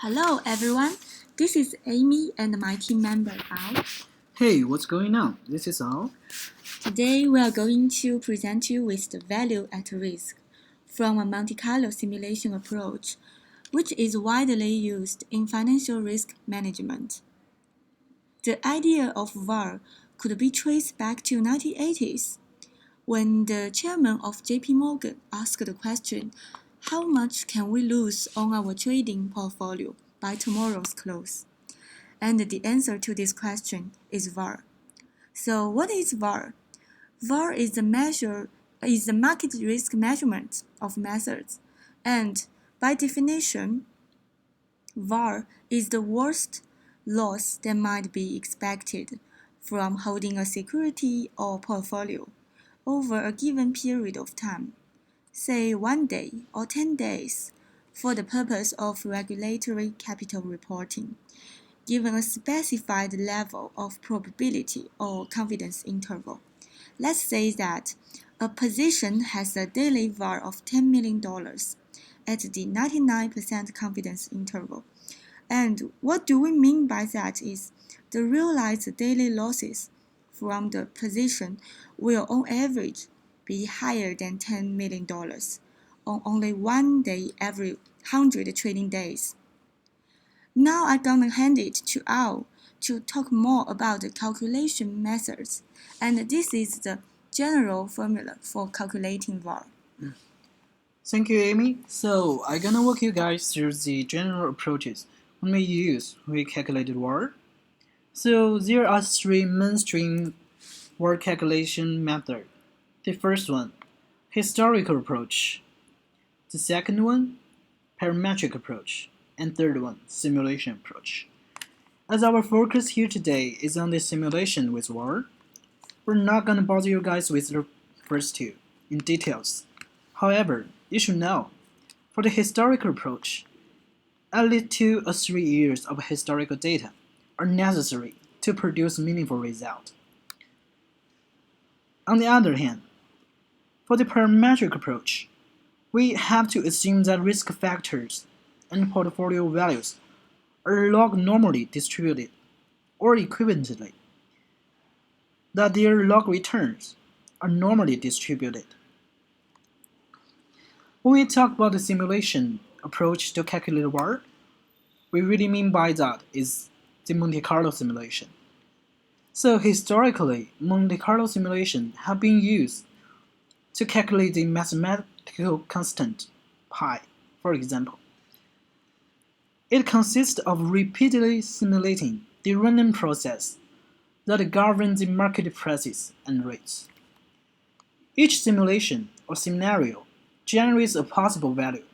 Hello everyone, this is Amy and my team member Al. Hey, what's going on? This is Al. Today we are going to present you with the value at risk from a Monte Carlo simulation approach, which is widely used in financial risk management. The idea of VAR could be traced back to 1980s, when the chairman of JP Morgan asked the question, how much can we lose on our trading portfolio by tomorrow's close? And the answer to this question is VAR. So what is VAR? VAR is the market risk measurement of methods, and by definition, VAR is the worst loss that might be expected from holding a security or portfolio over a given period of time, say 1 day or 10 days, for the purpose of regulatory capital reporting, given a specified level of probability or confidence interval. Let's say that a position has a daily VAR of $10 million at the 99% confidence interval. And what do we mean by that is the realized daily losses from the position will on average be higher than $10 million on only 1 day every 100 trading days. Now I'm gonna hand it to Al to talk more about the calculation methods, and this is the general formula for calculating VAR. Thank you, Amy. So, I'm gonna walk you guys through the general approaches when we use recalculated VAR. So, there are three mainstream VAR calculation methods. The first one, historical approach. The second one, parametric approach. And third one, simulation approach. As our focus here today is on the simulation with VAR, we're not gonna bother you guys with the first two in details. However, you should know, for the historical approach, at least 2 or 3 years of historical data are necessary to produce meaningful results. On the other hand, for the parametric approach, we have to assume that risk factors and portfolio values are log normally distributed or equivalently, that their log returns are normally distributed. When we talk about the simulation approach to calculate VAR, we really mean by that is the Monte Carlo simulation. So historically, Monte Carlo simulation have been used to calculate the mathematical constant pi, for example. It consists of repeatedly simulating the random process that governs the market prices and rates. Each simulation or scenario generates a possible value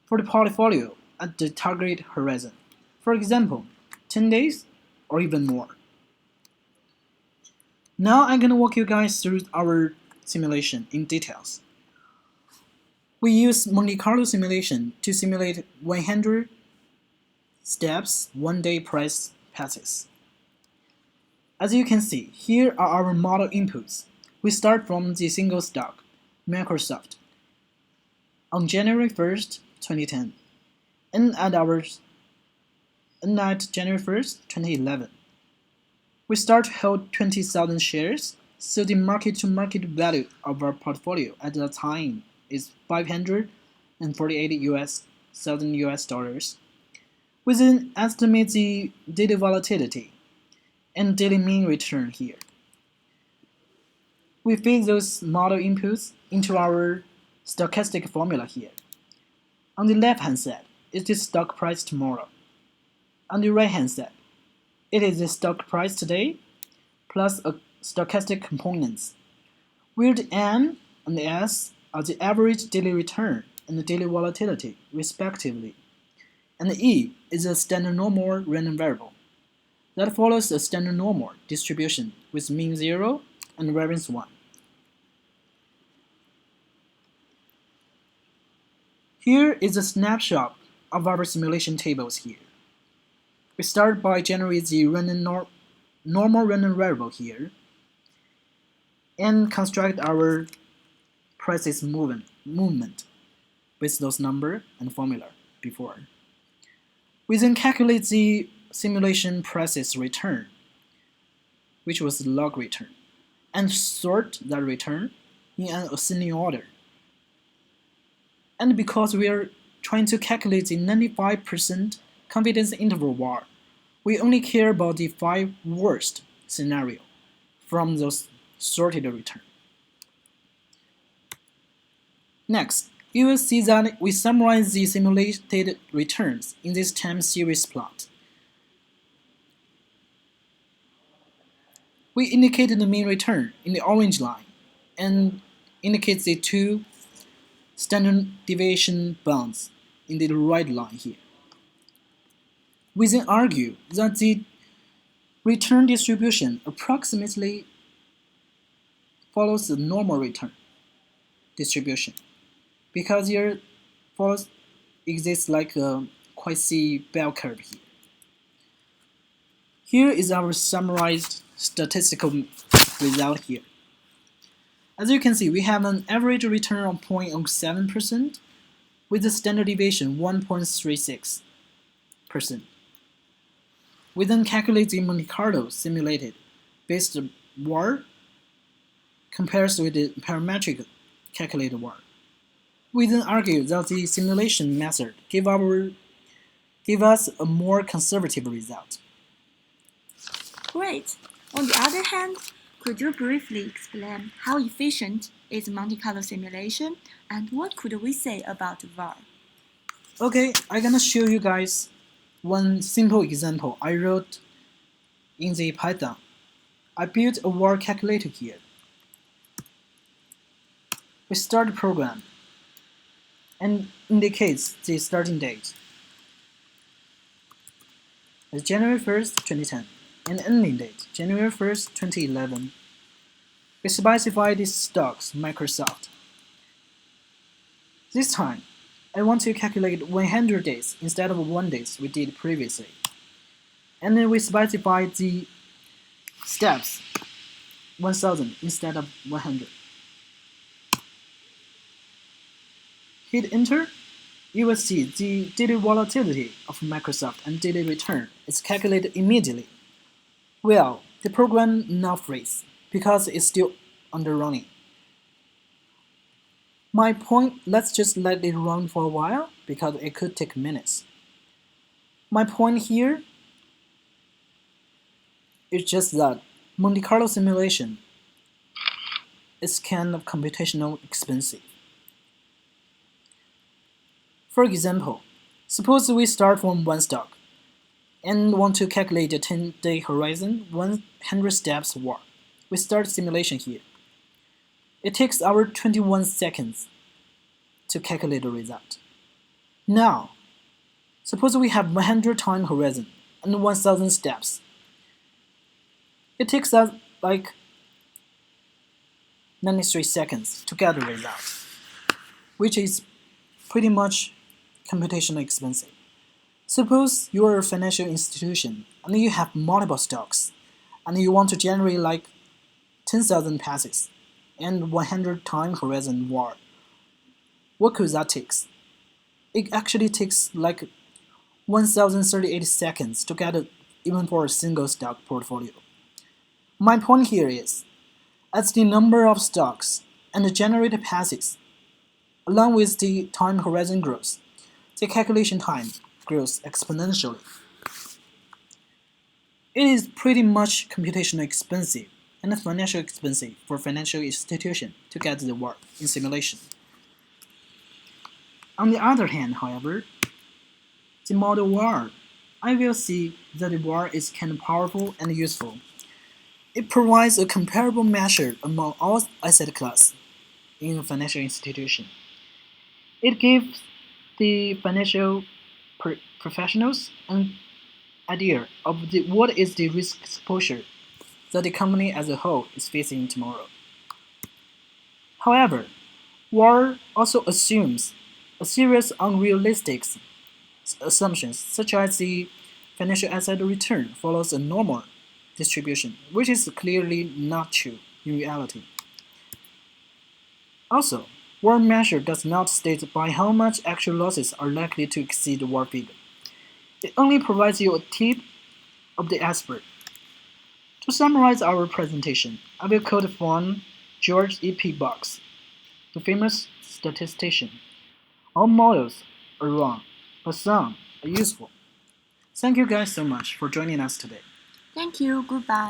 for the portfolio at the target horizon, for example, 10 days or even more. Now I'm going to walk you guys through our simulation in details. We use Monte Carlo simulation to simulate 100 steps 1-day price passes. As you can see, here are our model inputs. We start from the single stock, Microsoft, on January 1st, 2010, and at January 1st, 2011. We start to hold 20,000 shares, so the market-to-market value of our portfolio at that time is 548,000 US dollars. We then estimate the daily volatility and daily mean return here. We feed those model inputs into our stochastic formula here. On the left-hand side is the stock price tomorrow. On the right-hand side, it is the stock price today plus a stochastic components, where the M and the S are the average daily return and the daily volatility, respectively. And the E is a standard normal random variable that follows a standard normal distribution with mean 0 and variance 1. Here is a snapshot of our simulation tables here. We start by generating the normal random variable here and construct our prices movement with those number and formula before. We then calculate the simulation process return, which was the log return, and sort that return in an ascending order. And because we are trying to calculate the 95% confidence interval var, we only care about the 5 worst scenario from those sorted return. Next, you will see that we summarize the simulated returns in this time series plot. We indicate the mean return in the orange line and indicate the 2 standard deviation bounds in the red line here. We then argue that the return distribution approximately follows the normal return distribution, because here exists like a quasi-bell curve here. Here is our summarized statistical result here. As you can see, we have an average return of 0.07% with a standard deviation 1.36%. We then calculate the Monte Carlo simulated based var compares with the parametric calculated var. We then argue that the simulation method give us a more conservative result. Great! On the other hand, could you briefly explain how efficient is Monte Carlo simulation and what could we say about VAR? Okay, I'm gonna show you guys one simple example I wrote in the Python. I built a VAR calculator here. We start the program and indicates the starting date as January 1st, 2010, and ending date January 1st, 2011. We specify the stocks Microsoft. This time, I want to calculate 100 days instead of 1 days we did previously. And then we specify the steps 1000 instead of 100. Hit enter, you will see the daily volatility of Microsoft and daily return is calculated immediately. Well, the program now freezes because it's still under running. My point, let's just let it run for a while because it could take minutes. My point here is just that Monte Carlo simulation is kind of computational expensive. For example, suppose we start from one stock and want to calculate the 10-day horizon 100 steps VAR. We start simulation here. It takes our 21 seconds to calculate the result. Now, suppose we have 100 time horizon and 1000 steps. It takes us like 93 seconds to get the result, which is pretty much computationally expensive. Suppose you are a financial institution and you have multiple stocks and you want to generate like 10,000 passes and 100 time horizon VAR. What could that take? It actually takes like 1038 seconds to get it even for a single stock portfolio. My point here is, as the number of stocks and the generated passes, along with the time horizon grows, the calculation time grows exponentially. It is pretty much computationally expensive and financially expensive for financial institutions to get the VAR in simulation. On the other hand, however, the model VAR, I will see that the VAR is kind of powerful and useful. It provides a comparable measure among all asset classes in a financial institution. It gives the financial professionals an idea of what is the risk exposure that the company as a whole is facing tomorrow. However, VAR also assumes a series of unrealistic assumptions, such as the financial asset return follows a normal distribution, which is clearly not true in reality. Also, VAR measure does not state by how much actual losses are likely to exceed the VAR figure. It only provides you a tip of the iceberg. To summarize our presentation, I will quote one George E. Box, the famous statistician. All models are wrong, but some are useful. Thank you guys so much for joining us today. Thank you. Goodbye.